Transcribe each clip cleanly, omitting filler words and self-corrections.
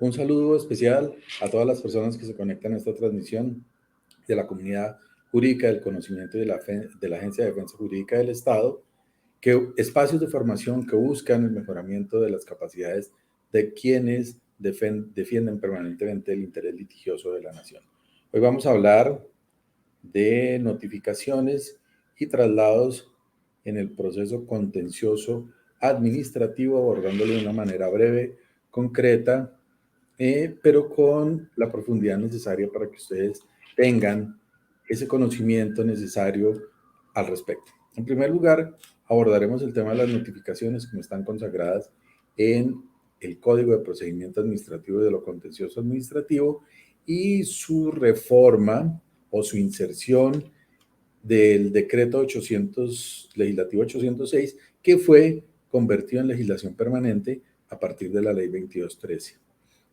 Un saludo especial a todas las personas que se conectan a esta transmisión de la comunidad jurídica del conocimiento de la Agencia de Defensa Jurídica del Estado, espacios de formación que buscan el mejoramiento de las capacidades de quienes defienden permanentemente el interés litigioso de la nación. Hoy vamos a hablar de notificaciones y traslados en el proceso contencioso administrativo, abordándolo de una manera breve, concreta, pero con la profundidad necesaria para que ustedes tengan ese conocimiento necesario al respecto. En primer lugar, abordaremos el tema de las notificaciones como están consagradas en el Código de Procedimiento Administrativo y de lo Contencioso Administrativo y su reforma o su inserción del decreto legislativo 806, que fue convertido en legislación permanente a partir de la ley 2213.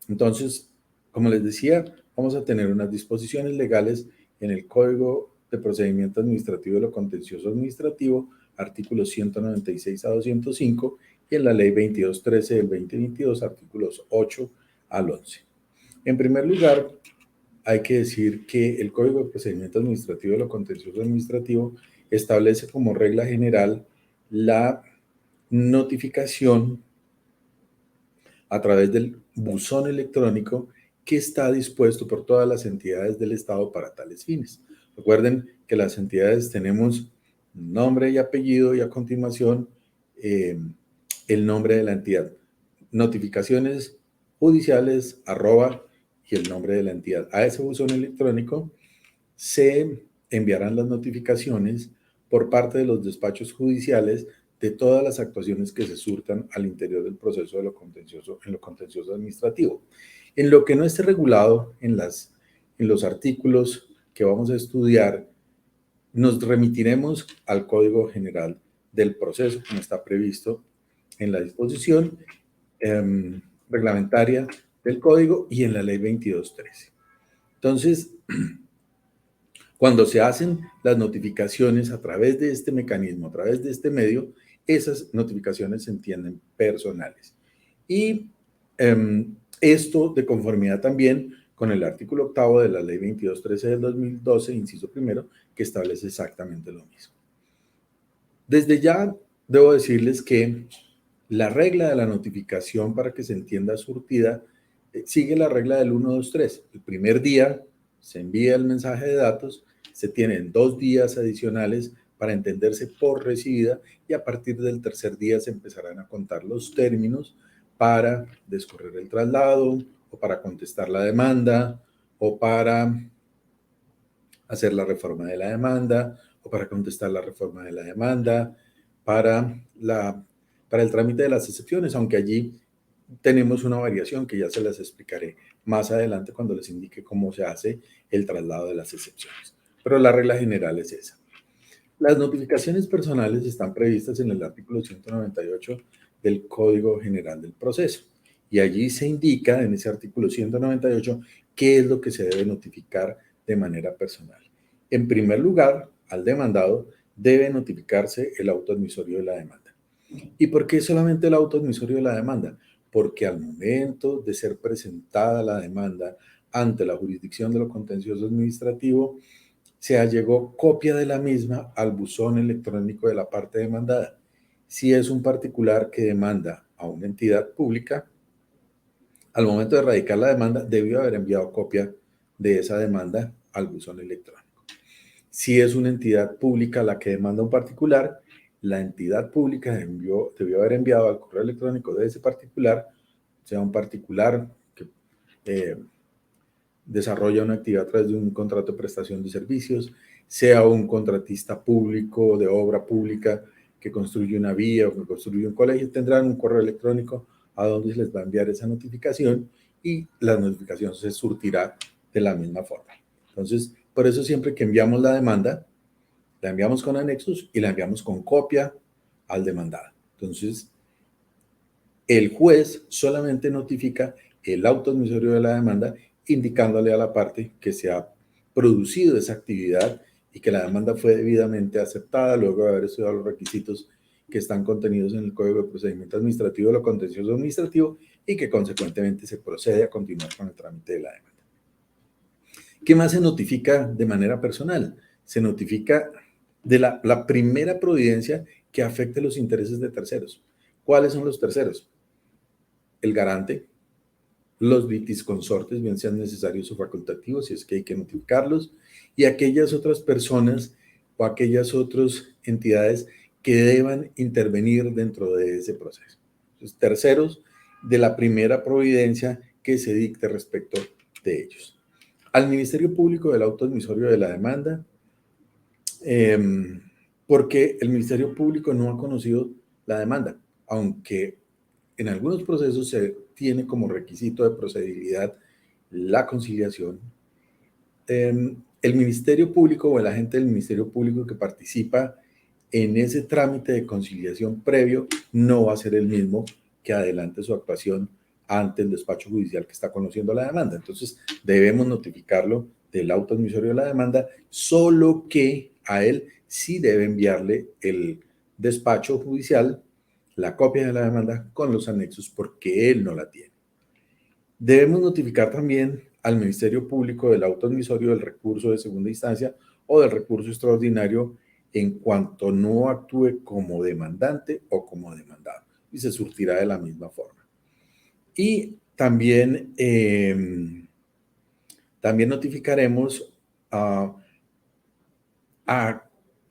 Entonces, como les decía, vamos a tener unas disposiciones legales en el Código de Procedimiento Administrativo de lo Contencioso Administrativo, artículos 196 a 205, y en la Ley 2213 del 2022, artículos 8 al 11. En primer lugar, hay que decir que el Código de Procedimiento Administrativo de lo Contencioso Administrativo establece como regla general la notificación a través del buzón electrónico que está dispuesto por todas las entidades del Estado para tales fines. Recuerden que las entidades tenemos nombre y apellido y a continuación el nombre de la entidad. Notificaciones judiciales, y el nombre de la entidad. A ese buzón electrónico se enviarán las notificaciones por parte de los despachos judiciales de todas las actuaciones que se surtan al interior del proceso de lo contencioso, en lo contencioso administrativo. En lo que no esté regulado en los artículos que vamos a estudiar, nos remitiremos al Código General del Proceso, como está previsto en la disposición reglamentaria del Código y en la Ley 2213. Entonces, cuando se hacen las notificaciones a través de este mecanismo, a través de este medio, esas notificaciones se entienden personales. Y esto de conformidad también con el artículo 8 de la Ley 2213 del 2012, inciso primero, que establece exactamente lo mismo. Desde ya debo decirles que la regla de la notificación, para que se entienda surtida, sigue la regla del 1, 2, 3. El primer día se envía el mensaje de datos, se tienen 2 días adicionales para entenderse por recibida y a partir del tercer día se empezarán a contar los términos para discurrir el traslado o para contestar la demanda o para hacer la reforma de la demanda o para contestar la reforma de la demanda, para el trámite de las excepciones, aunque allí tenemos una variación que ya se las explicaré más adelante cuando les indique cómo se hace el traslado de las excepciones. Pero la regla general es esa. Las notificaciones personales están previstas en el artículo 198 del Código General del Proceso. Y allí se indica en ese artículo 198 qué es lo que se debe notificar de manera personal. En primer lugar, al demandado debe notificarse el auto admisorio de la demanda. ¿Y por qué solamente el auto admisorio de la demanda? Porque al momento de ser presentada la demanda ante la jurisdicción de lo contencioso administrativo, se allegó copia de la misma al buzón electrónico de la parte demandada. Si es un particular que demanda a una entidad pública, al momento de radicar la demanda, debió haber enviado copia de esa demanda al buzón electrónico. Si es una entidad pública la que demanda a un particular, la entidad pública debió haber enviado al correo electrónico de ese particular, sea un particular que desarrolla una actividad a través de un contrato de prestación de servicios, sea un contratista público de obra pública que construye una vía o que construye un colegio, tendrán un correo electrónico a donde se les va a enviar esa notificación y la notificación se surtirá de la misma forma. Entonces, por eso siempre que enviamos la demanda, la enviamos con anexos y la enviamos con copia al demandado. Entonces, el juez solamente notifica el auto admisorio de la demanda, indicándole a la parte que se ha producido esa actividad y que la demanda fue debidamente aceptada luego de haber estudiado los requisitos que están contenidos en el Código de Procedimiento Administrativo de lo Contencioso Administrativo y que consecuentemente se procede a continuar con el trámite de la demanda. ¿Qué más se notifica de manera personal? Se notifica de la primera providencia que afecte los intereses de terceros. ¿Cuáles son los terceros? El garante, los litisconsortes, bien sean necesarios o facultativos, si es que hay que notificarlos, y aquellas otras personas o aquellas otras entidades que deban intervenir dentro de ese proceso. Entonces, terceros de la primera providencia que se dicte respecto de ellos. Al Ministerio Público del auto admisorio de la demanda, porque el Ministerio Público no ha conocido la demanda, aunque en algunos procesos se tiene como requisito de procedibilidad la conciliación. El Ministerio Público o el agente del Ministerio Público que participa en ese trámite de conciliación previo no va a ser el mismo que adelante su actuación ante el despacho judicial que está conociendo la demanda. Entonces, debemos notificarlo del auto admisorio de la demanda, solo que a él sí debe enviarle el despacho judicial la copia de la demanda con los anexos porque él no la tiene. Debemos notificar también al Ministerio Público del auto admisorio del recurso de segunda instancia o del recurso extraordinario en cuanto no actúe como demandante o como demandado y se surtirá de la misma forma. Y también, también notificaremos a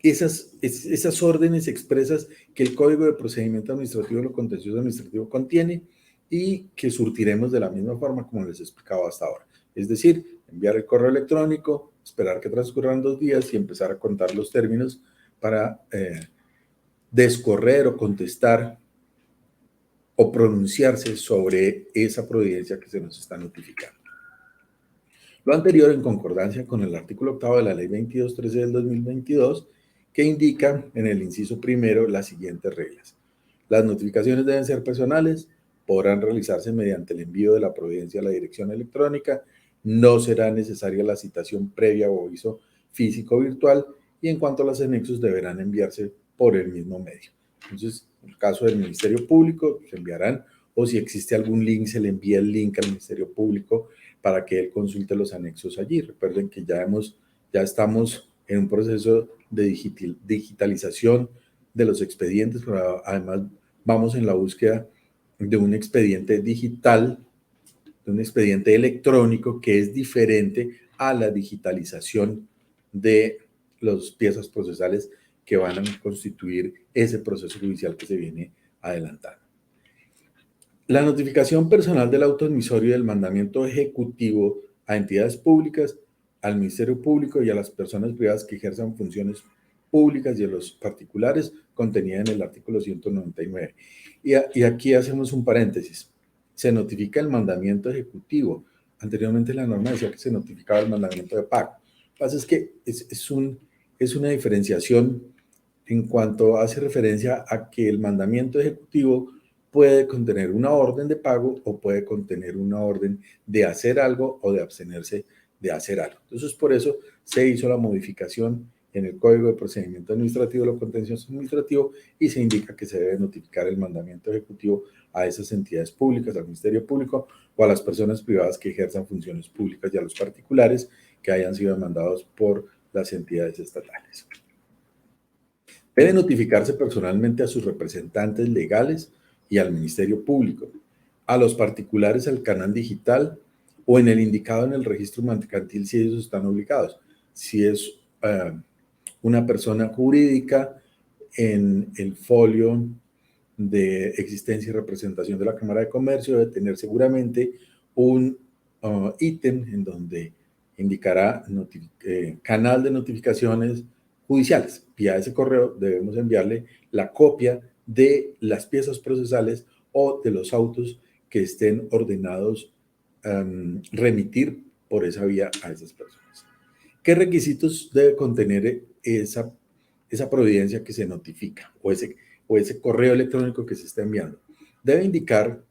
esas órdenes expresas que el Código de Procedimiento Administrativo de lo Contencioso Administrativo contiene y que surtiremos de la misma forma como les he explicado hasta ahora. Es decir, enviar el correo electrónico, esperar que transcurran 2 días y empezar a contar los términos para descorrer o contestar o pronunciarse sobre esa providencia que se nos está notificando. Lo anterior en concordancia con el artículo 8 de la Ley 2213 del 2022, que indica en el inciso primero las siguientes reglas. Las notificaciones deben ser personales, podrán realizarse mediante el envío de la providencia a la dirección electrónica, no será necesaria la citación previa o aviso físico o virtual, y en cuanto a los anexos deberán enviarse por el mismo medio. Entonces, en el caso del Ministerio Público, se enviarán, o si existe algún link, se le envía el link al Ministerio Público para que él consulte los anexos allí. Recuerden que ya estamos en un proceso de digitalización de los expedientes, pero además vamos en la búsqueda de un expediente digital, de un expediente electrónico que es diferente a la digitalización de las piezas procesales que van a constituir ese proceso judicial que se viene adelantando. La notificación personal del auto admisorio y del mandamiento ejecutivo a entidades públicas, al Ministerio Público y a las personas privadas que ejerzan funciones públicas y a los particulares, contenida en el artículo 199. Y aquí hacemos un paréntesis. Se notifica el mandamiento ejecutivo. Anteriormente la norma decía que se notificaba el mandamiento de pago. Lo que pasa es que es una diferenciación en cuanto hace referencia a que el mandamiento ejecutivo puede contener una orden de pago o puede contener una orden de hacer algo o de abstenerse de hacer algo. Entonces, por eso se hizo la modificación en el Código de Procedimiento Administrativo, lo contencioso administrativo, y se indica que se debe notificar el mandamiento ejecutivo a esas entidades públicas, al Ministerio Público o a las personas privadas que ejerzan funciones públicas y a los particulares que hayan sido demandados por las entidades estatales. Debe notificarse personalmente a sus representantes legales y al Ministerio Público, a los particulares al canal digital o en el indicado en el registro mercantil si ellos están obligados. Si es una persona jurídica, en el folio de existencia y representación de la Cámara de Comercio debe tener seguramente un ítem en donde indicará canal de notificaciones judiciales. Y a ese correo debemos enviarle la copia de las piezas procesales o de los autos que estén ordenados remitir por esa vía a esas personas. ¿Qué requisitos debe contener esa providencia que se notifica o ese correo electrónico que se está enviando? Debe indicar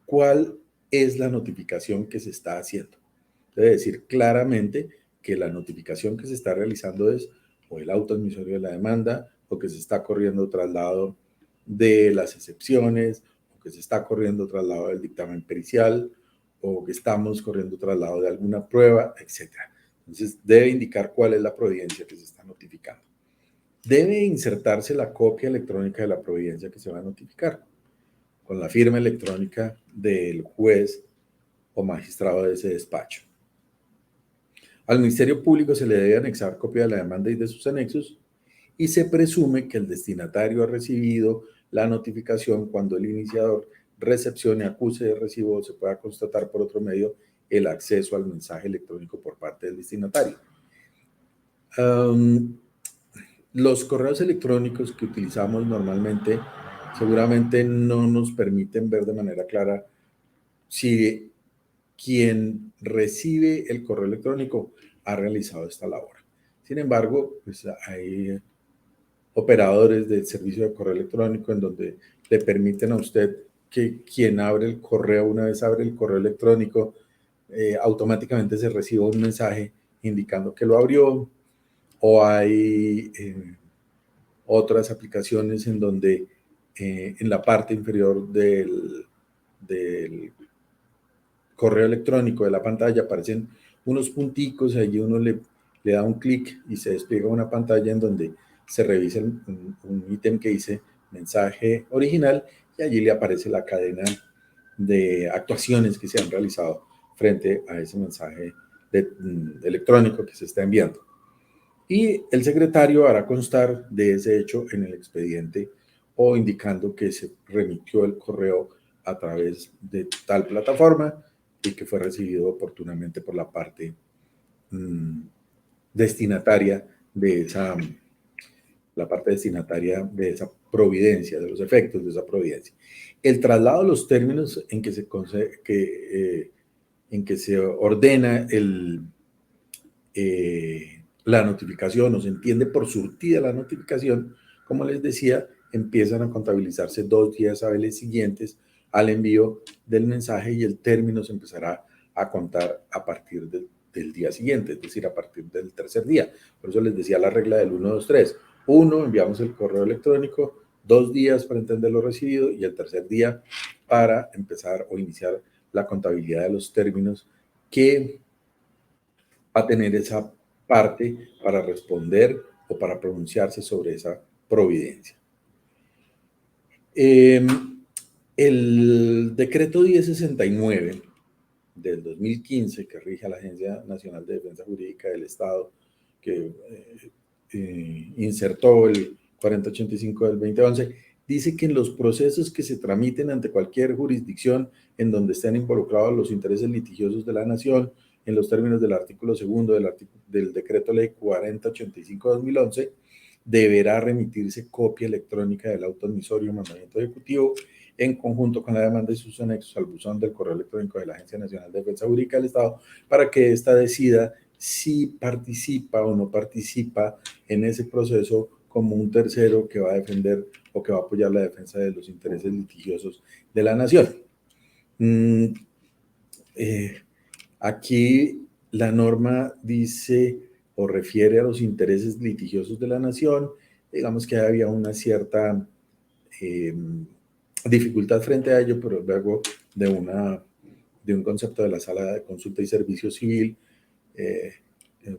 cuál es la notificación que se está haciendo. Debe decir claramente que la notificación que se está realizando es o el auto admisorio de la demanda, o que se está corriendo traslado de las excepciones, o que se está corriendo traslado del dictamen pericial, o que estamos corriendo traslado de alguna prueba, etc. Entonces, debe indicar cuál es la providencia que se está notificando. Debe insertarse la copia electrónica de la providencia que se va a notificar, con la firma electrónica del juez o magistrado de ese despacho. Al Ministerio Público se le debe anexar copia de la demanda y de sus anexos, y se presume que el destinatario ha recibido la notificación cuando el iniciador recepcione, acuse de recibo o se pueda constatar por otro medio el acceso al mensaje electrónico por parte del destinatario. Los correos electrónicos que utilizamos normalmente seguramente no nos permiten ver de manera clara si quien recibe el correo electrónico ha realizado esta labor. Sin embargo, pues hay operadores del servicio de correo electrónico en donde le permiten a usted que quien abre el correo, una vez abre el correo electrónico, automáticamente se reciba un mensaje indicando que lo abrió, o hay otras aplicaciones en donde en la parte inferior del correo electrónico de la pantalla aparecen unos punticos, allí uno le da un clic y se despliega una pantalla en donde se revisa un ítem que dice mensaje original, y allí le aparece la cadena de actuaciones que se han realizado frente a ese mensaje electrónico que se está enviando. Y el secretario hará constar de ese hecho en el expediente, o indicando que se remitió el correo a través de tal plataforma y que fue recibido oportunamente por la parte destinataria de esa, providencia, de los efectos de esa providencia. El traslado de los términos en que se ordena la notificación, o se entiende por surtida la notificación, como les decía, empiezan a contabilizarse 2 días hábiles siguientes al envío del mensaje, y el término se empezará a contar a partir del día siguiente, es decir, a partir del tercer día. Por eso les decía la regla del 1, 2, 3. 1, enviamos el correo electrónico, 2 días para entender lo recibido, y el tercer día para empezar o iniciar la contabilidad de los términos que va a tener esa parte para responder o para pronunciarse sobre esa providencia. El decreto 1069 del 2015, que rige a la Agencia Nacional de Defensa Jurídica del Estado, que insertó el 4085 del 2011, dice que en los procesos que se tramiten ante cualquier jurisdicción en donde estén involucrados los intereses litigiosos de la nación, en los términos del artículo 2 del decreto ley 4085-2011, deberá remitirse copia electrónica del auto admisorio o mandamiento ejecutivo en conjunto con la demanda y sus anexos al buzón del correo electrónico de la Agencia Nacional de Defensa Jurídica del Estado, para que ésta decida si participa o no participa en ese proceso como un tercero que va a defender o que va a apoyar la defensa de los intereses litigiosos de la nación. Aquí la norma dice o refiere a los intereses litigiosos de la nación. Digamos que había una cierta dificultad frente a ello, pero luego de un concepto de la Sala de Consulta y Servicio Civil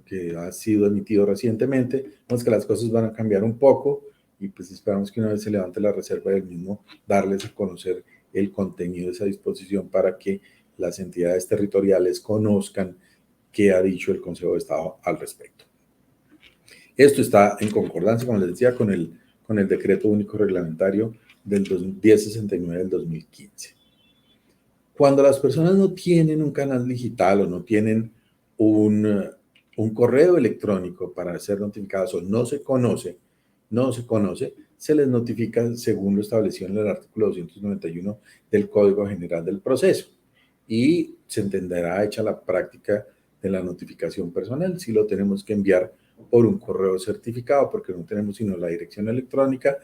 que ha sido emitido recientemente, vemos que las cosas van a cambiar un poco, y pues esperamos que una vez se levante la reserva del mismo, darles a conocer el contenido de esa disposición para que las entidades territoriales conozcan qué ha dicho el Consejo de Estado al respecto. Esto está en concordancia, como les decía, con el Decreto Único Reglamentario del 1069 del 2015. Cuando las personas no tienen un canal digital o no tienen un correo electrónico para ser notificadas, o no se conoce, se les notifica según lo establecido en el artículo 291 del Código General del Proceso, y se entenderá hecha la práctica de la notificación personal. Si lo tenemos que enviar por un correo certificado, porque no tenemos sino la dirección electrónica,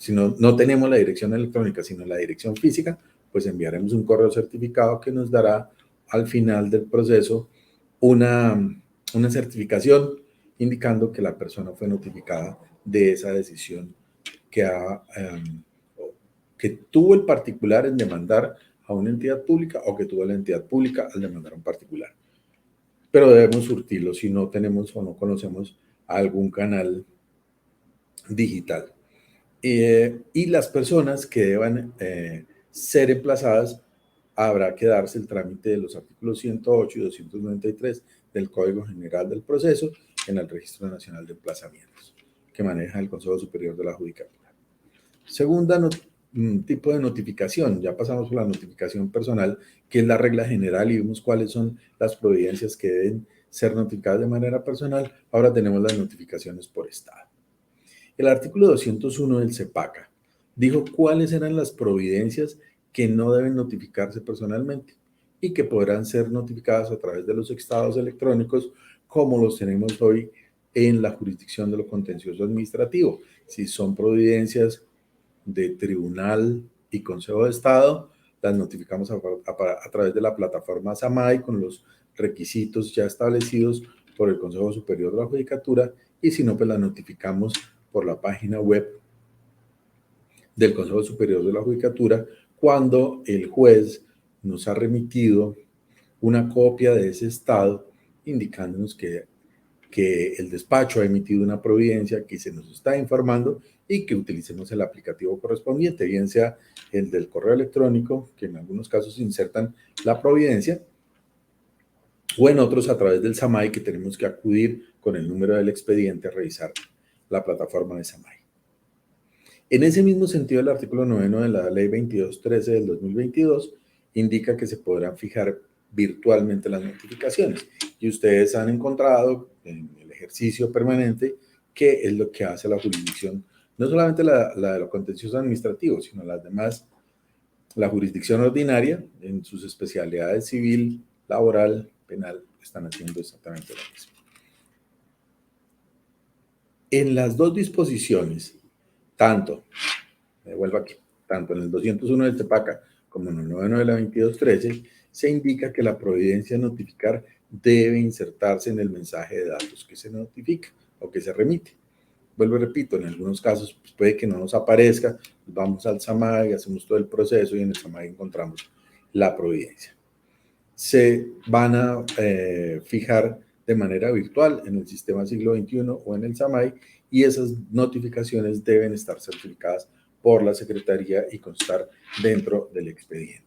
no tenemos la dirección electrónica, sino la dirección física, pues enviaremos un correo certificado que nos dará al final del proceso una certificación indicando que la persona fue notificada de esa decisión que, que tuvo el particular en demandar a una entidad pública o que tuvo la entidad pública al demandar a un particular. Pero debemos surtirlo si no tenemos o no conocemos algún canal digital. Y las personas que deban ser emplazadas, habrá que darse el trámite de los artículos 108 y 293 del Código General del Proceso en el Registro Nacional de Emplazamientos, que maneja el Consejo Superior de la Judicatura. Segunda tipo de notificación, ya pasamos por la notificación personal, que es la regla general y vimos cuáles son las providencias que deben ser notificadas de manera personal. Ahora tenemos las notificaciones por estado. El artículo 201 del CEPACA dijo cuáles eran las providencias que no deben notificarse personalmente y que podrán ser notificadas a través de los estados electrónicos como los tenemos hoy en la jurisdicción de lo contencioso administrativo. Si son providencias de tribunal y consejo de estado, las notificamos a través de la plataforma SAMAI con los requisitos ya establecidos por el Consejo Superior de la Judicatura, y si no, pues las notificamos por la página web del Consejo Superior de la Judicatura cuando el juez nos ha remitido una copia de ese estado indicándonos que el despacho ha emitido una providencia, que se nos está informando y que utilicemos el aplicativo correspondiente, bien sea el del correo electrónico, que en algunos casos insertan la providencia, o en otros a través del SAMAI, que tenemos que acudir con el número del expediente a revisar la plataforma de SAMAI. En ese mismo sentido, el artículo 9 de la Ley 2213 del 2022 indica que se podrán fijar virtualmente las notificaciones, y ustedes han encontrado en el ejercicio permanente que es lo que hace la jurisdicción, no solamente la de lo contencioso administrativo, sino las demás, la jurisdicción ordinaria en sus especialidades civil, laboral, penal, están haciendo exactamente lo mismo. En las dos disposiciones, me vuelvo aquí, tanto en el 201 del CEPACA como en el 99 de la 2213, se indica que la providencia a notificar debe insertarse en el mensaje de datos que se notifica o que se remite. Vuelvo y repito, en algunos casos pues puede que no nos aparezca, vamos al SAMAI, hacemos todo el proceso y en el SAMAI encontramos la providencia. Se van a fijar de manera virtual en el sistema siglo XXI o en el SAMAI, y esas notificaciones deben estar certificadas por la Secretaría y constar dentro del expediente.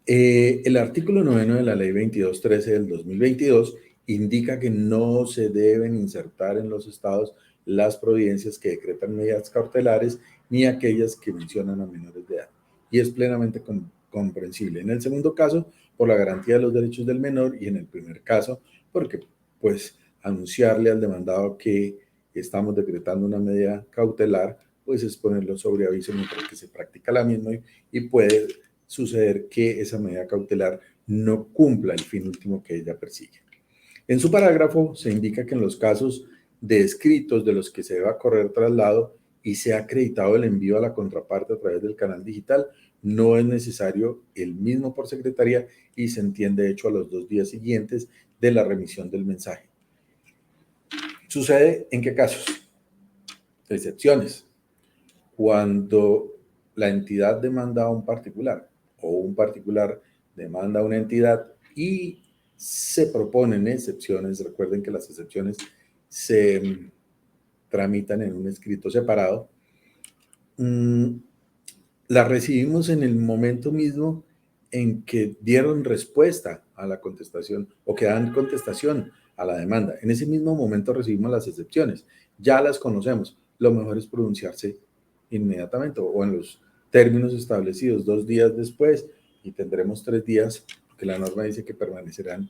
El artículo 9 de la Ley 2213 del 2022 indica que no se deben insertar en los estados las providencias que decretan medidas cautelares ni aquellas que mencionan a menores de edad, y es plenamente comprensible. En el segundo caso, por la garantía de los derechos del menor, y en el primer caso, porque pues anunciarle al demandado que estamos decretando una medida cautelar, pues es ponerlo sobre aviso mientras que se practica la misma, y puede suceder que esa medida cautelar no cumpla el fin último que ella persigue. En su parágrafo se indica que en los casos de escritos de los que se deba correr traslado y se ha acreditado el envío a la contraparte a través del canal digital, no es necesario el mismo por secretaría y se entiende hecho a los 2 días siguientes de la remisión del mensaje. ¿Sucede en qué casos? Excepciones. Cuando la entidad demanda a un particular o un particular demanda a una entidad y se proponen excepciones, recuerden que las excepciones se tramitan en un escrito separado, las recibimos en el momento mismo en que dieron respuesta a la contestación o que dan contestación a la demanda. En ese mismo momento recibimos las excepciones, ya las conocemos. Lo mejor es pronunciarse inmediatamente o en los términos establecidos 2 días después, y tendremos 3 días, porque la norma dice que permanecerán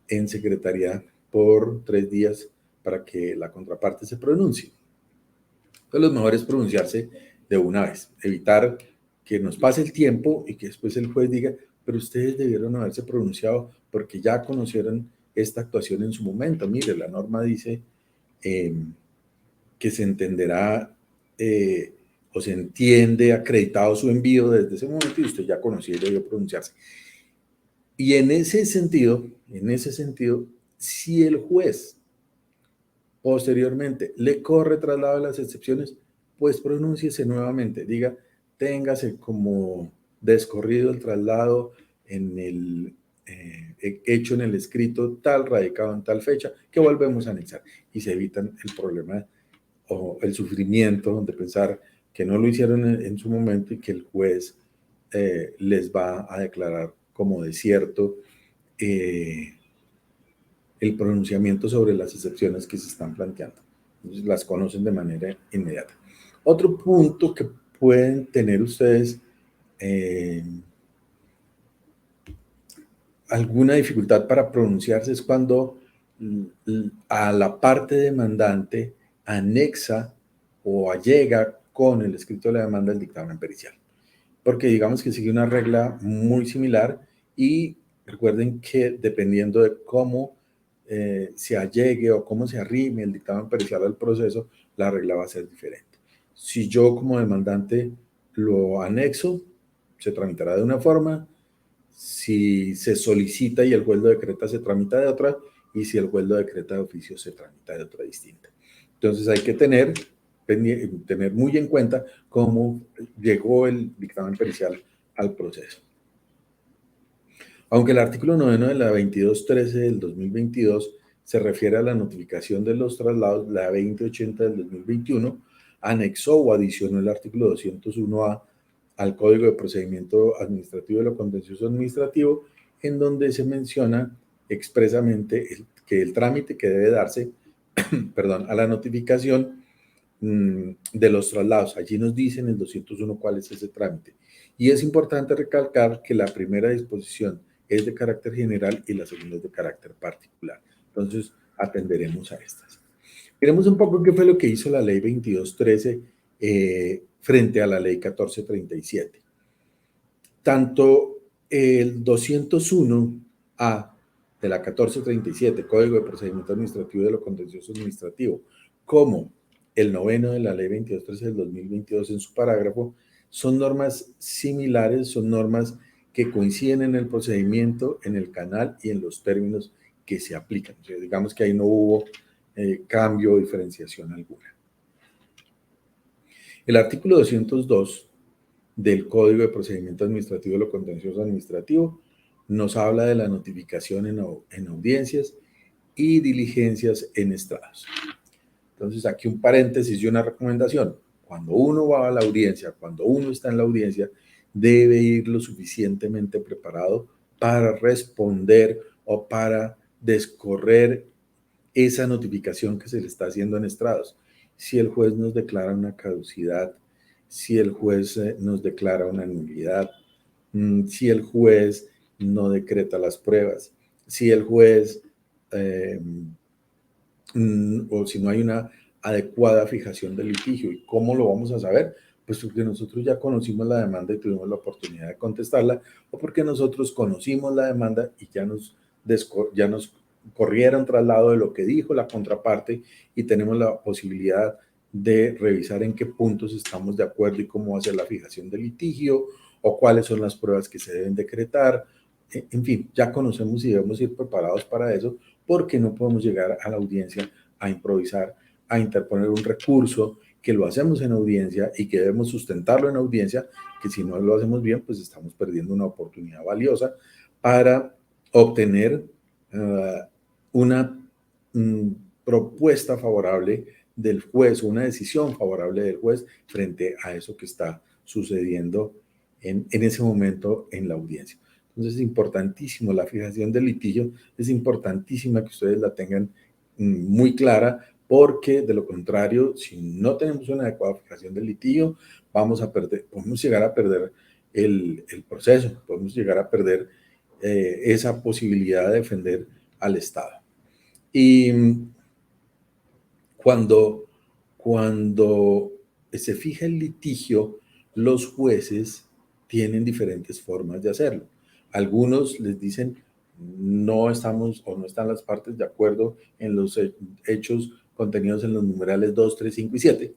en secretaría por 3 días para que la contraparte se pronuncie. Entonces, lo mejor es pronunciarse de una vez, evitar que nos pase el tiempo y que después el juez diga, pero ustedes debieron haberse pronunciado porque ya conocieron esta actuación en su momento. Mire, la norma dice que se entenderá o se entiende acreditado su envío desde ese momento y usted ya conocía y debió pronunciarse. Y en ese sentido, Si el juez posteriormente le corre traslado de las excepciones, pues pronúnciese nuevamente, diga, téngase como descorrido el traslado en el hecho en el escrito tal, radicado en tal fecha, que volvemos a anexar y se evitan el problema o el sufrimiento de pensar que no lo hicieron en su momento y que el juez les va a declarar como desierto el pronunciamiento sobre las excepciones que se están planteando. Entonces, las conocen de manera inmediata. Otro punto que pueden tener ustedes alguna dificultad para pronunciarse es cuando a la parte demandante anexa o allega con el escrito de la demanda el dictamen pericial. Porque digamos que sigue una regla muy similar y recuerden que dependiendo de cómo se allegue o cómo se arrime el dictamen pericial al proceso, la regla va a ser diferente. Si yo como demandante lo anexo, se tramitará de una forma. Si se solicita y el juez lo decreta, se tramita de otra, y si el juez lo decreta de oficio, se tramita de otra distinta. Entonces hay que tener muy en cuenta cómo llegó el dictamen pericial al proceso. Aunque el artículo 9 de la 2213 del 2022 se refiere a la notificación de los traslados, la 2080 del 2021 anexó o adicionó el artículo 201A al Código de Procedimiento Administrativo de lo Contencioso Administrativo, en donde se menciona expresamente que el trámite que debe darse a la notificación de los traslados. Allí nos dicen en el 201 cuál es ese trámite. Y es importante recalcar que la primera disposición es de carácter general y la segunda es de carácter particular. Entonces, atenderemos a estas. Miremos un poco qué fue lo que hizo la ley 2213 frente a la ley 1437. Tanto el 201A de la 1437, Código de Procedimiento Administrativo de lo Contencioso Administrativo, como el 9 de la ley 2213 del 2022 en su parágrafo, son normas similares, son normas que coinciden en el procedimiento, en el canal y en los términos que se aplican. O sea, digamos que ahí no hubo cambio o diferenciación alguna. El artículo 202 del Código de Procedimiento Administrativo de lo Contencioso Administrativo nos habla de la notificación en audiencias y diligencias en estrados. Entonces, aquí un paréntesis y una recomendación. Cuando uno va a la audiencia, cuando uno está en la audiencia, debe ir lo suficientemente preparado para responder o para descorrer esa notificación que se le está haciendo en estrados. Si el juez nos declara una caducidad, si el juez nos declara una nulidad, si el juez no decreta las pruebas, si el juez o si no hay una adecuada fijación del litigio. ¿Y cómo lo vamos a saber? Pues porque nosotros ya conocimos la demanda y tuvimos la oportunidad de contestarla, o porque nosotros conocimos la demanda y ya nos corrieron traslado de lo que dijo la contraparte y tenemos la posibilidad de revisar en qué puntos estamos de acuerdo y cómo va a ser la fijación del litigio o cuáles son las pruebas que se deben decretar. En fin, ya conocemos y debemos ir preparados para eso, porque no podemos llegar a la audiencia a improvisar, a interponer un recurso que lo hacemos en audiencia y que debemos sustentarlo en audiencia, que si no lo hacemos bien, pues estamos perdiendo una oportunidad valiosa para obtener una propuesta favorable del juez, una decisión favorable del juez frente a eso que está sucediendo en ese momento en la audiencia. Entonces es importantísimo la fijación del litigio, es importantísima que ustedes la tengan muy clara, porque de lo contrario, si no tenemos una adecuada fijación del litigio, podemos llegar a perder el proceso, podemos llegar a perder esa posibilidad de defender al Estado. Y cuando se fija el litigio, los jueces tienen diferentes formas de hacerlo. Algunos les dicen, no estamos o no están las partes de acuerdo en los hechos contenidos en los numerales 2, 3, 5 y 7.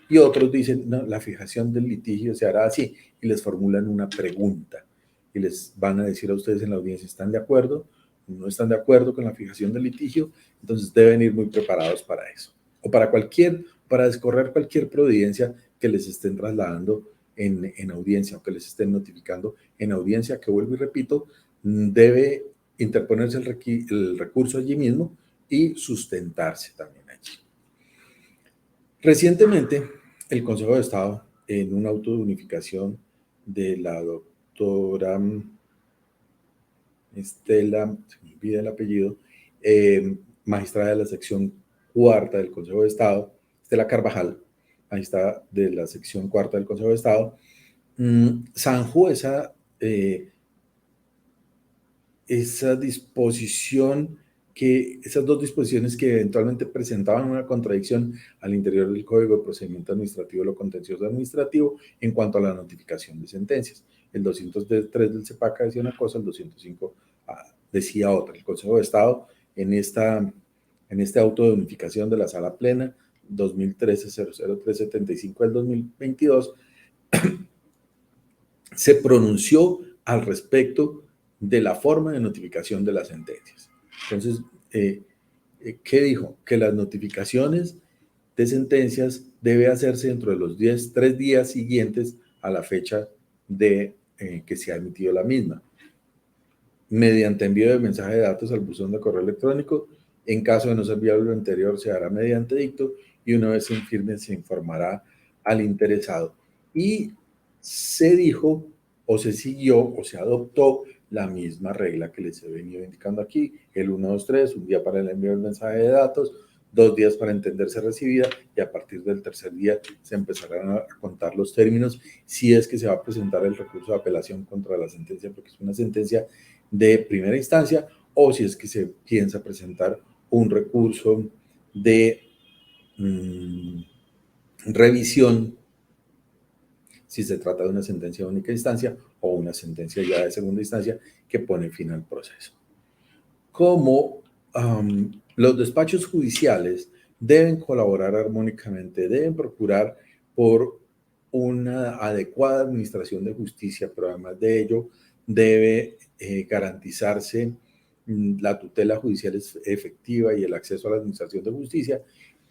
Y otros dicen, no, la fijación del litigio se hará así, y les formulan una pregunta. Y les van a decir a ustedes en la audiencia, ¿están de acuerdo? no están de acuerdo con la fijación del litigio, entonces deben ir muy preparados para eso. O para descorrer cualquier providencia que les estén trasladando en audiencia o que les estén notificando en audiencia, que vuelvo y repito, debe interponerse el recurso allí mismo y sustentarse también allí. Recientemente, el Consejo de Estado, en un auto de unificación de la doctora Estela, se me olvida el apellido, magistrada de la sección cuarta del Consejo de Estado, Estela Carvajal, magistrada de la sección cuarta del Consejo de Estado, zanjó esa disposición esas dos disposiciones que eventualmente presentaban una contradicción al interior del Código de Procedimiento Administrativo de lo Contencioso Administrativo en cuanto a la notificación de sentencias. El 203 del CEPACA decía una cosa, el 205 decía otra. El Consejo de Estado en este auto de unificación de la Sala Plena 2013-00375 del 2022 se pronunció al respecto de la forma de notificación de las sentencias. Entonces, ¿qué dijo? Que las notificaciones de sentencias debe hacerse dentro de los 3 días siguientes a la fecha de que se ha emitido la misma, mediante envío de mensaje de datos al buzón de correo electrónico. En caso de no ser viable lo anterior, se hará mediante dicto y una vez se firme se informará al interesado. Y se dijo o se siguió o se adoptó la misma regla que les he venido indicando aquí, el 1, 2, 3, un día para el envío del mensaje de datos, 2 días para entenderse recibida y a partir del tercer día se empezarán a contar los términos si es que se va a presentar el recurso de apelación contra la sentencia, porque es una sentencia de primera instancia, o si es que se piensa presentar un recurso de revisión si se trata de una sentencia de única instancia o una sentencia ya de segunda instancia que pone fin al proceso. Como los despachos judiciales deben colaborar armónicamente, deben procurar por una adecuada administración de justicia, pero además de ello debe garantizarse la tutela judicial efectiva y el acceso a la administración de justicia.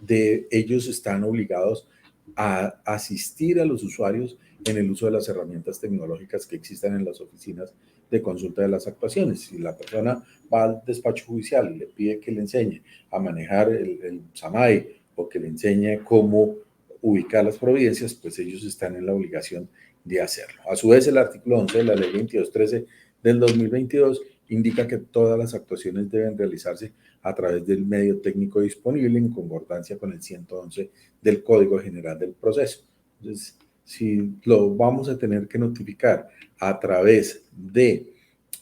Ellos están obligados a asistir a los usuarios en el uso de las herramientas tecnológicas que existen en las oficinas de consulta de las actuaciones. Si la persona va al despacho judicial y le pide que le enseñe a manejar el SAMAI o que le enseñe cómo ubicar las providencias, pues ellos están en la obligación de hacerlo. A su vez, el artículo 11 de la ley 2213 del 2022 indica que todas las actuaciones deben realizarse a través del medio técnico disponible en concordancia con el 111 del Código General del Proceso. Entonces, si lo vamos a tener que notificar a través de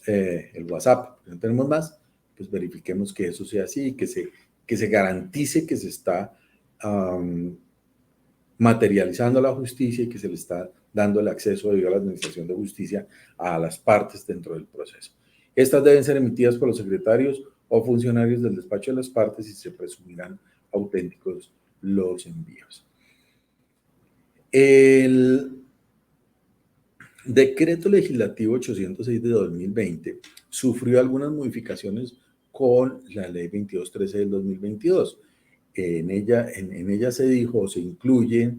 el WhatsApp, no tenemos más, pues verifiquemos que eso sea así, que se garantice que se está materializando la justicia y que se le está dando el acceso debido a la administración de justicia a las partes dentro del proceso. Estas deben ser emitidas por los secretarios o funcionarios del despacho de las partes y se presumirán auténticos los envíos. El Decreto Legislativo 806 de 2020 sufrió algunas modificaciones con la Ley 2213 del 2022. En ella se dijo o se incluye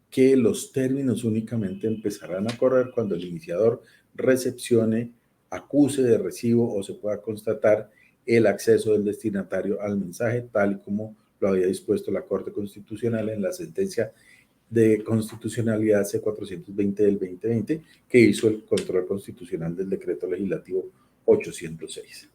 que los términos únicamente empezarán a correr cuando el iniciador recepcione, acuse de recibo o se pueda constatar el acceso del destinatario al mensaje, tal y como lo había dispuesto la Corte Constitucional en la sentencia de constitucionalidad C420 del 2020, que hizo el control constitucional del decreto legislativo 806.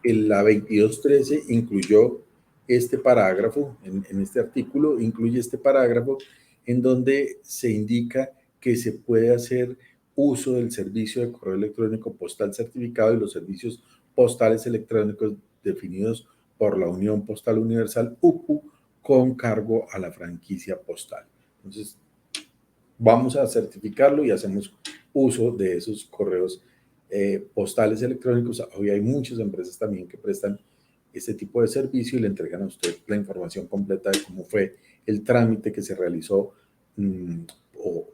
La 2213 incluyó este parágrafo, en este artículo incluye este parágrafo en donde se indica que se puede hacer uso del servicio de correo electrónico postal certificado y los servicios postales electrónicos definidos por la Unión Postal Universal UPU con cargo a la franquicia postal. Entonces, vamos a certificarlo y hacemos uso de esos correos postales electrónicos. Hoy hay muchas empresas también que prestan este tipo de servicio y le entregan a usted la información completa de cómo fue el trámite que se realizó o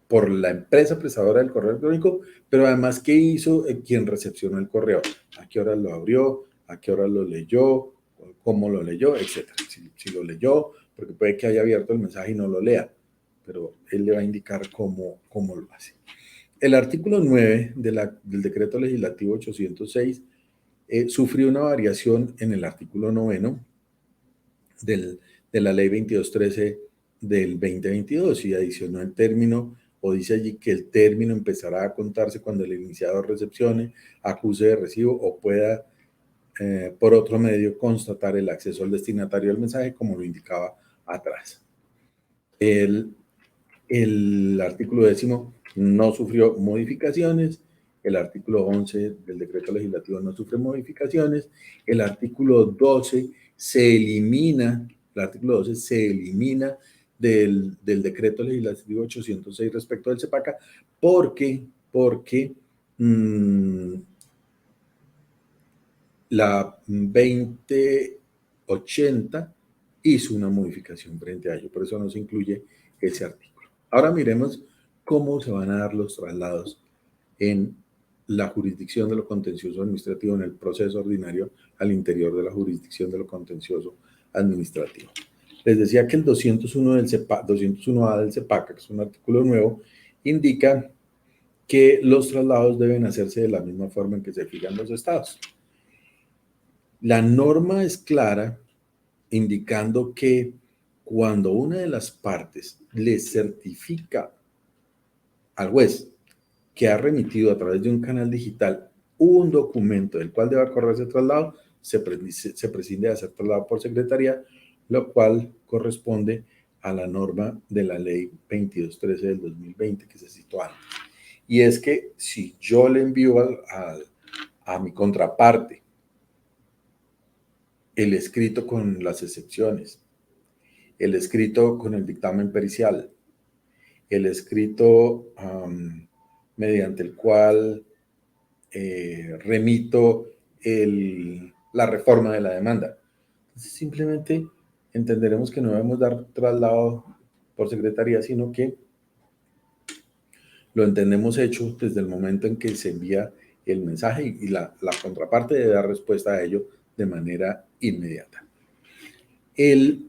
por la empresa prestadora del correo electrónico, pero además qué hizo quien recepcionó el correo, a qué hora lo abrió, a qué hora lo leyó, cómo lo leyó, etcétera. Si lo leyó, porque puede que haya abierto el mensaje y no lo lea, pero él le va a indicar cómo lo hace. El artículo 9 del decreto legislativo 806 sufrió una variación en el artículo 9 de la ley 2213 del 2022 y adicionó el término, o dice allí que el término empezará a contarse cuando el iniciador recepcione, acuse de recibo o pueda por otro medio constatar el acceso al destinatario del mensaje, como lo indicaba atrás. El artículo 10 no sufrió modificaciones, el artículo 11 del decreto legislativo no sufre modificaciones, el artículo 12 se elimina, el artículo 12 se elimina del decreto legislativo 806 respecto del CEPACA, porque la 2080 hizo una modificación frente a ello, por eso no se incluye ese artículo. Ahora miremos cómo se van a dar los traslados en la jurisdicción de lo contencioso administrativo, en el proceso ordinario al interior de la jurisdicción de lo contencioso administrativo. Les decía que el 201 del CEPA, 201A del CEPACA, que es un artículo nuevo, indica que los traslados deben hacerse de la misma forma en que se fijan los estados. La norma es clara, indicando que cuando una de las partes le certifica al juez que ha remitido a través de un canal digital un documento del cual deba correrse traslado, se prescinde de hacer traslado por secretaría, lo cual corresponde a la norma de la ley 2213 del 2020 que se citó antes. Y es que si yo le envío a mi contraparte el escrito con las excepciones, el escrito con el dictamen pericial, el escrito mediante el cual remito la reforma de la demanda. Entonces, simplemente entenderemos que no debemos dar traslado por secretaría, sino que lo entendemos hecho desde el momento en que se envía el mensaje y la contraparte debe dar respuesta a ello de manera inmediata. El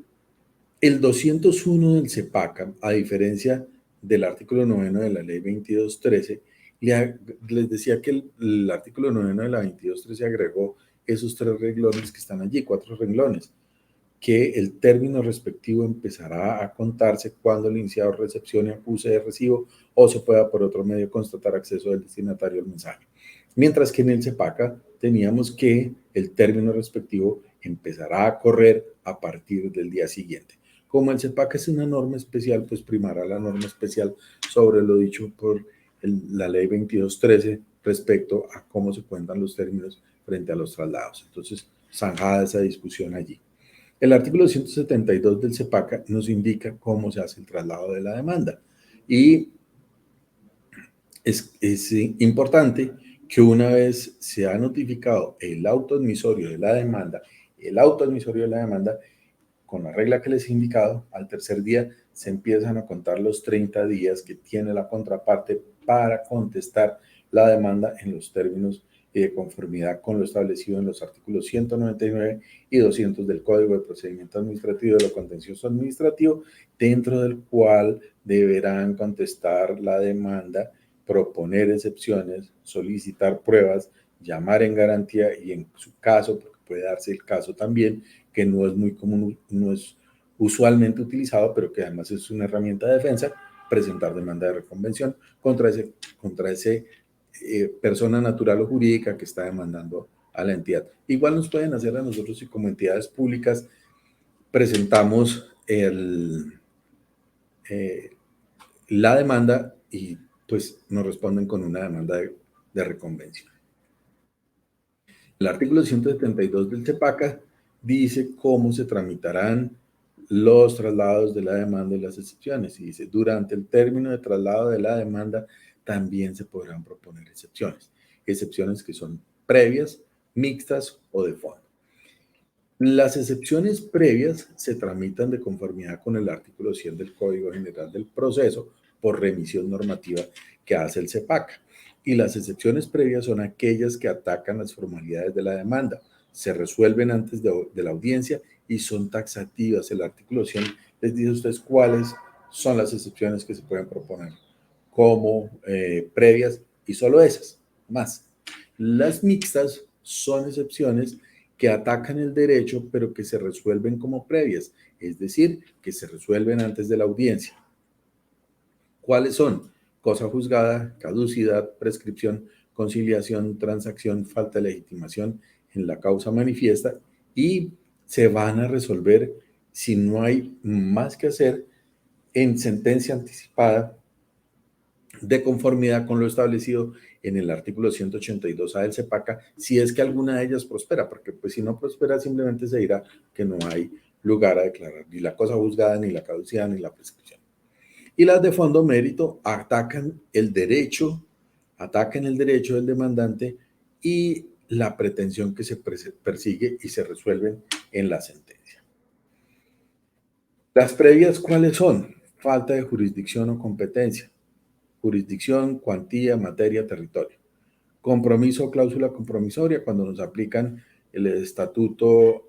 201 del CEPACA, a diferencia del artículo 9 de la ley 2213, les decía que el artículo 9 de la 2213 agregó esos 3 renglones que están allí, 4 renglones, que el término respectivo empezará a contarse cuando el iniciador recepcione acuse de recibo o se pueda por otro medio constatar acceso del destinatario al mensaje. Mientras que en el CEPACA teníamos que el término respectivo empezará a correr a partir del día siguiente. Como el CEPACA es una norma especial, pues primará la norma especial sobre lo dicho por la ley 2213 respecto a cómo se cuentan los términos frente a los traslados. Entonces, zanjada esa discusión allí. El artículo 172 del CEPACA nos indica cómo se hace el traslado de la demanda. Y es importante que una vez se ha notificado el auto admisorio de la demanda, con la regla que les he indicado, al tercer día se empiezan a contar los 30 días que tiene la contraparte para contestar la demanda en los términos y de conformidad con lo establecido en los artículos 199 y 200 del Código de Procedimiento Administrativo de lo Contencioso Administrativo, dentro del cual deberán contestar la demanda, proponer excepciones, solicitar pruebas, llamar en garantía y en su caso, porque puede darse el caso también, que no es muy común, no es usualmente utilizado, pero que además es una herramienta de defensa, presentar demanda de reconvención contra ese persona natural o jurídica que está demandando a la entidad. Igual nos pueden hacer a nosotros si como entidades públicas presentamos la demanda y pues nos responden con una demanda de reconvención. El artículo 172 del CEPACA dice cómo se tramitarán los traslados de la demanda y las excepciones. Y dice, durante el término de traslado de la demanda también se podrán proponer excepciones. Excepciones que son previas, mixtas o de fondo. Las excepciones previas se tramitan de conformidad con el artículo 100 del Código General del Proceso por remisión normativa que hace el CEPACA. Y las excepciones previas son aquellas que atacan las formalidades de la demanda, se resuelven antes de la audiencia y son taxativas. El artículo 100 les dice a ustedes cuáles son las excepciones que se pueden proponer como previas y solo esas, más. Las mixtas son excepciones que atacan el derecho pero que se resuelven como previas, es decir, que se resuelven antes de la audiencia. ¿Cuáles son? Cosa juzgada, caducidad, prescripción, conciliación, transacción, falta de legitimación en la causa manifiesta y se van a resolver si no hay más que hacer en sentencia anticipada de conformidad con lo establecido en el artículo 182A del CEPACA, si es que alguna de ellas prospera, porque pues si no prospera simplemente se dirá que no hay lugar a declarar ni la cosa juzgada, ni la caducidad, ni la prescripción. Y las de fondo mérito atacan el derecho del demandante y la pretensión que se persigue y se resuelven en la sentencia. Las previas, ¿cuáles son? Falta de jurisdicción o competencia. Jurisdicción, cuantía, materia, territorio. Compromiso o cláusula compromisoria, cuando nos aplican el estatuto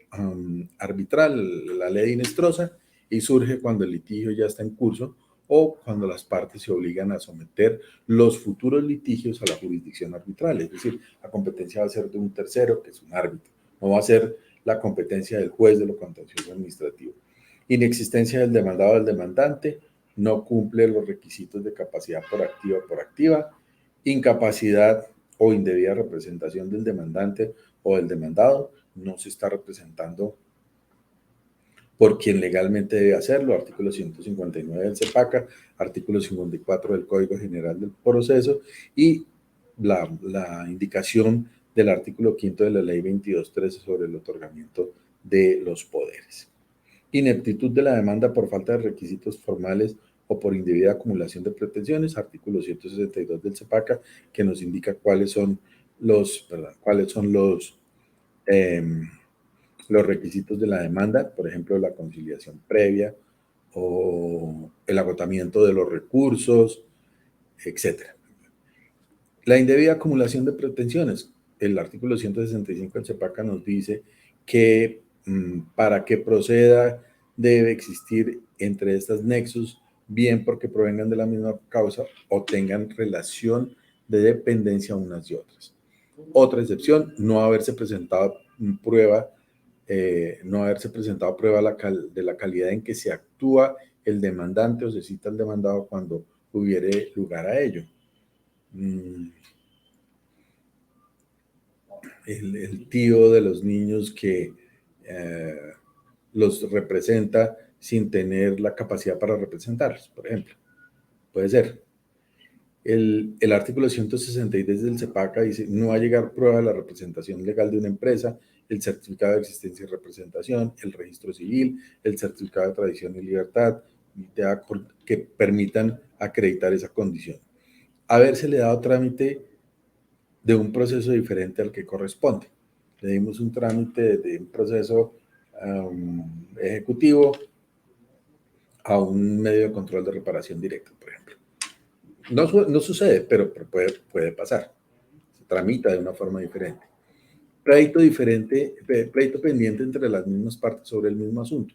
arbitral, la ley inestrosa, y surge cuando el litigio ya está en curso o cuando las partes se obligan a someter los futuros litigios a la jurisdicción arbitral. Es decir, la competencia va a ser de un tercero, que es un árbitro, no va a ser la competencia del juez de lo contencioso administrativo. Inexistencia del demandado o del demandante, no cumple los requisitos de capacidad por activa, incapacidad o indebida representación del demandante o del demandado, no se está representando por quien legalmente debe hacerlo, artículo 159 del CEPACA, artículo 54 del Código General del Proceso y la indicación del artículo 5 de la Ley 2213 sobre el otorgamiento de los poderes. Ineptitud de la demanda por falta de requisitos formales o por indebida acumulación de pretensiones, artículo 162 del CEPACA, que nos indica cuáles son los requisitos de la demanda, por ejemplo, la conciliación previa o el agotamiento de los recursos, etc. La indebida acumulación de pretensiones, el artículo 165 del CEPACA nos dice que para que proceda debe existir entre estas nexos, bien porque provengan de la misma causa o tengan relación de dependencia unas y otras. Otra excepción, no haberse presentado prueba de la calidad en que se actúa el demandante o se cita el demandado cuando hubiere lugar a ello. El tío de los niños que los representa sin tener la capacidad para representarlos, por ejemplo. Puede ser. El artículo 163 del CEPACA dice, no va a llegar prueba de la representación legal de una empresa, el certificado de existencia y representación, el registro civil, el certificado de tradición y libertad, que permitan acreditar esa condición. Habérsele dado trámite de un proceso diferente al que corresponde. Le dimos un trámite de un proceso ejecutivo a un medio de control de reparación directa, por ejemplo. No sucede, pero puede pasar. Se tramita de una forma diferente. Pleito pendiente entre las mismas partes sobre el mismo asunto.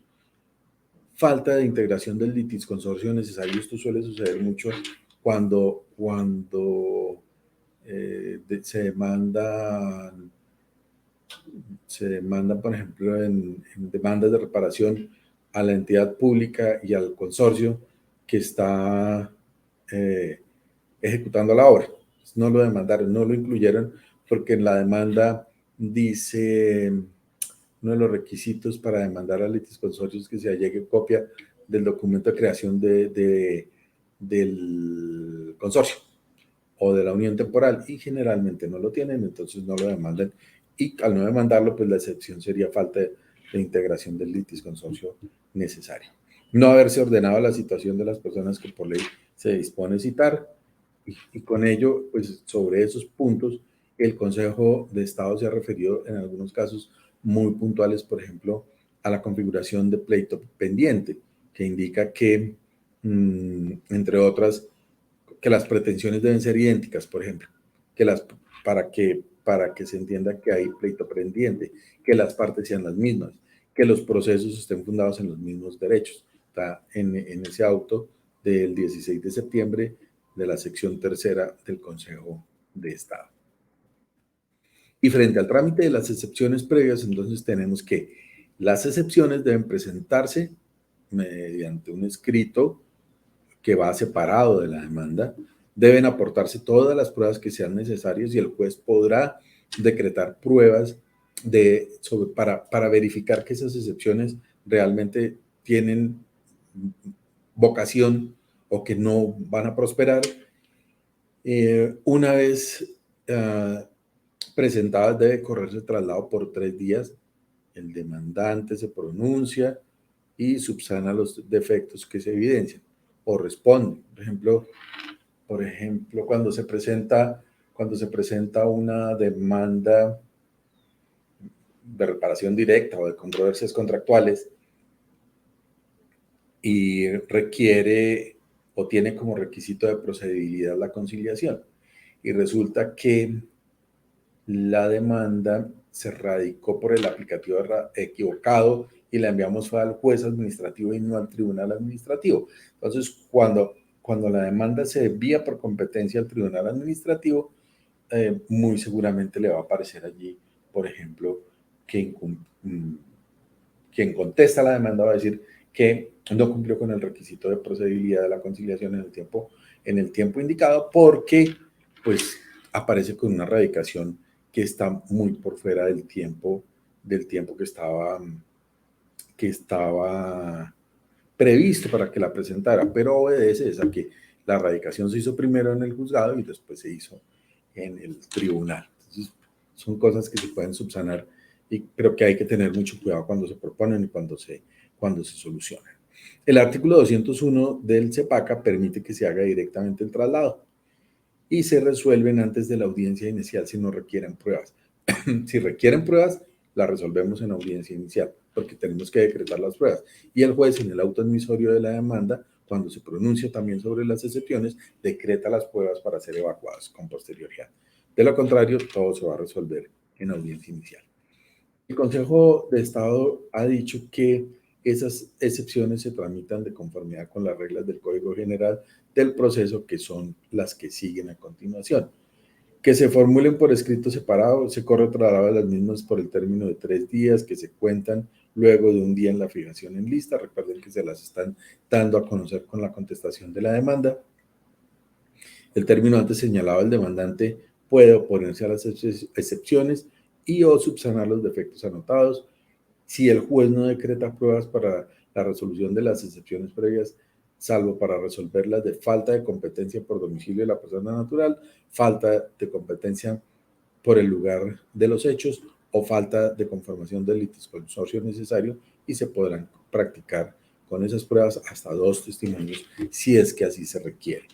Falta de integración del litisconsorcio necesario. Esto suele suceder mucho cuando se demandan, por ejemplo, en demandas de reparación a la entidad pública y al consorcio que está ejecutando la obra. No lo demandaron, no lo incluyeron porque en la demanda dice uno de los requisitos para demandar al litisconsorcio es que se allegue copia del documento de creación del consorcio o de la unión temporal y generalmente no lo tienen, entonces no lo demandan y al no demandarlo, pues la excepción sería falta de integración del litisconsorcio necesaria. No haberse ordenado la situación de las personas que por ley se dispone citar y con ello, pues sobre esos puntos, el Consejo de Estado se ha referido en algunos casos muy puntuales, por ejemplo, a la configuración de pleito pendiente, que indica que entre otras, que las pretensiones deben ser idénticas, por ejemplo, para que se entienda que hay pleito pendiente, que las partes sean las mismas, que los procesos estén fundados en los mismos derechos. Está en ese auto del 16 de septiembre de la sección tercera del Consejo de Estado. Y frente al trámite de las excepciones previas, entonces tenemos que las excepciones deben presentarse mediante un escrito que va separado de la demanda, deben aportarse todas las pruebas que sean necesarias y el juez podrá decretar pruebas para verificar que esas excepciones realmente tienen vocación o que no van a prosperar. Una vez presentadas, debe correrse el traslado por 3 días. El demandante se pronuncia y subsana los defectos que se evidencian o responde. Por ejemplo, cuando se presenta una demanda de reparación directa o de controversias contractuales y requiere o tiene como requisito de procedibilidad la conciliación y resulta que la demanda se radicó por el aplicativo equivocado y la enviamos al juez administrativo y no al tribunal administrativo. Entonces, cuando la demanda se envía por competencia al tribunal administrativo, muy seguramente le va a aparecer allí, por ejemplo, quien contesta la demanda va a decir que no cumplió con el requisito de procedibilidad de la conciliación en el tiempo indicado porque pues aparece con una radicación que está muy por fuera del tiempo que estaba previsto para que la presentara, pero obedece a que la radicación se hizo primero en el juzgado y después se hizo en el tribunal. Entonces, son cosas que se pueden subsanar, pero que hay que tener mucho cuidado cuando se proponen y cuando se solucionan. El artículo 201 del CEPACA permite que se haga directamente el traslado y se resuelven antes de la audiencia inicial si no requieren pruebas. Si requieren pruebas, las resolvemos en audiencia inicial, porque tenemos que decretar las pruebas. Y el juez, en el auto admisorio de la demanda, cuando se pronuncia también sobre las excepciones, decreta las pruebas para ser evacuadas con posterioridad. De lo contrario, todo se va a resolver en audiencia inicial. El Consejo de Estado ha dicho que esas excepciones se tramitan de conformidad con las reglas del Código General del Proceso, que son las que siguen a continuación. Que se formulen por escrito separado, se corre traslado de las mismas por el término de 3 días, que se cuentan luego de un día en la fijación en lista. Recuerden que se las están dando a conocer con la contestación de la demanda. El término antes señalado del demandante puede oponerse a las excepciones y o subsanar los defectos anotados. Si el juez no decreta pruebas para la resolución de las excepciones previas, salvo para resolverlas de falta de competencia por domicilio de la persona natural, falta de competencia por el lugar de los hechos o falta de conformación del litisconsorcio necesario, y se podrán practicar con esas pruebas hasta 2 testimonios si es que así se requiere.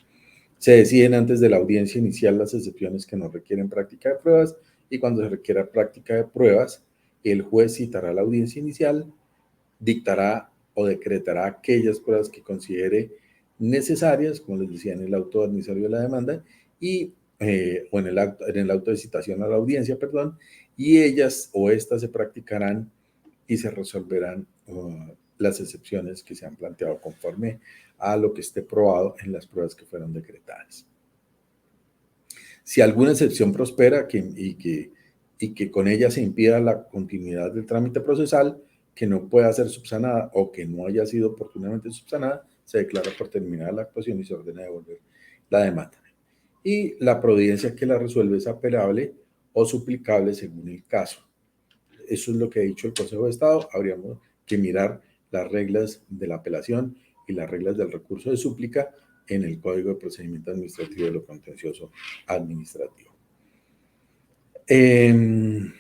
Se deciden antes de la audiencia inicial las excepciones que no requieren práctica de pruebas y cuando se requiera práctica de pruebas, el juez citará la audiencia inicial, dictará o decretará aquellas pruebas que considere necesarias, como les decía, en el auto admisorio de la demanda o en el auto de citación a la audiencia, perdón, y ellas o estas se practicarán y se resolverán las excepciones que se han planteado conforme a lo que esté probado en las pruebas que fueron decretadas. Si alguna excepción prospera y que con ella se impida la continuidad del trámite procesal, que no pueda ser subsanada o que no haya sido oportunamente subsanada, se declara por terminada la actuación y se ordena devolver la demanda. Y la providencia que la resuelve es apelable o suplicable según el caso. Eso es lo que ha dicho el Consejo de Estado. Habríamos que mirar las reglas de la apelación y las reglas del recurso de súplica en el Código de Procedimiento Administrativo de lo Contencioso Administrativo. El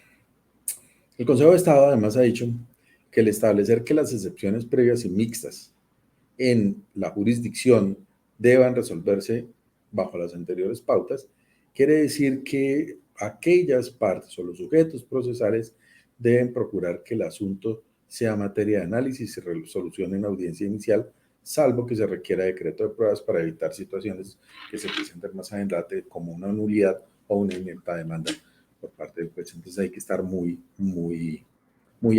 Consejo de Estado además ha dicho que el establecer que las excepciones previas y mixtas en la jurisdicción deban resolverse bajo las anteriores pautas, quiere decir que aquellas partes o los sujetos procesales deben procurar que el asunto sea materia de análisis y resolución en audiencia inicial salvo que se requiera decreto de pruebas para evitar situaciones que se presenten más adelante como una nulidad o una inepta demanda por parte del juez. Entonces hay que estar muy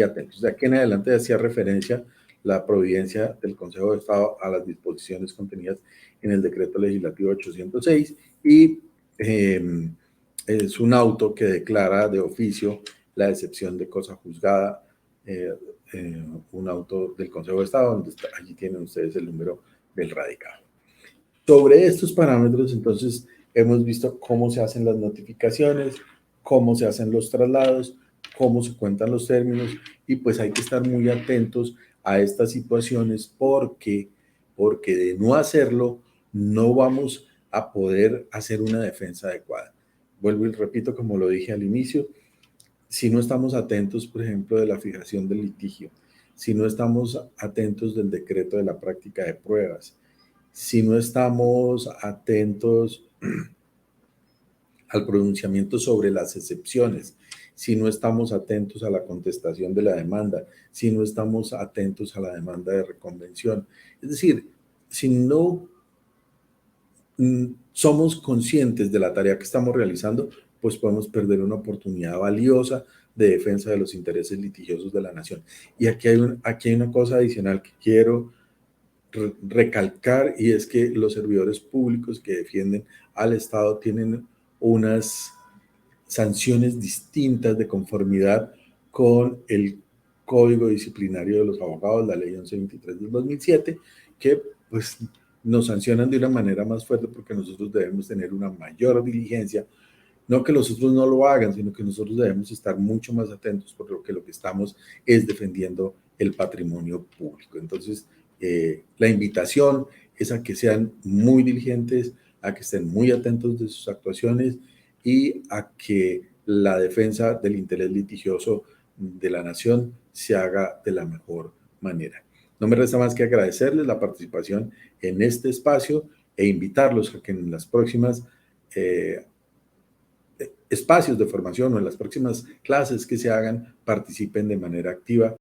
atentos. De aquí en adelante hacía referencia la providencia del Consejo de Estado a las disposiciones contenidas en el decreto legislativo 806 y es un auto que declara de oficio la excepción de cosa juzgada, un auto del Consejo de Estado, donde allí tienen ustedes el número del radicado. Sobre estos parámetros, entonces, hemos visto cómo se hacen las notificaciones, cómo se hacen los traslados, cómo se cuentan los términos, y pues hay que estar muy atentos a estas situaciones porque de no hacerlo, no vamos a poder hacer una defensa adecuada. Vuelvo y repito, como lo dije al inicio, si no estamos atentos, por ejemplo, de la fijación del litigio, si no estamos atentos del decreto de la práctica de pruebas, si no estamos atentos al pronunciamiento sobre las excepciones, si no estamos atentos a la contestación de la demanda, si no estamos atentos a la demanda de reconvención, es decir, si no somos conscientes de la tarea que estamos realizando, pues podemos perder una oportunidad valiosa de defensa de los intereses litigiosos de la nación. Y aquí hay una cosa adicional que quiero recalcar, y es que los servidores públicos que defienden al Estado tienen unas sanciones distintas de conformidad con el Código Disciplinario de los Abogados, la Ley 1123 del 2007, que pues nos sancionan de una manera más fuerte porque nosotros debemos tener una mayor diligencia. No que los otros no lo hagan, sino que nosotros debemos estar mucho más atentos porque lo que estamos es defendiendo el patrimonio público. Entonces, la invitación es a que sean muy diligentes, a que estén muy atentos de sus actuaciones y a que la defensa del interés litigioso de la nación se haga de la mejor manera. No me resta más que agradecerles la participación en este espacio e invitarlos a que en las próximas espacios de formación o en las próximas clases que se hagan participen de manera activa.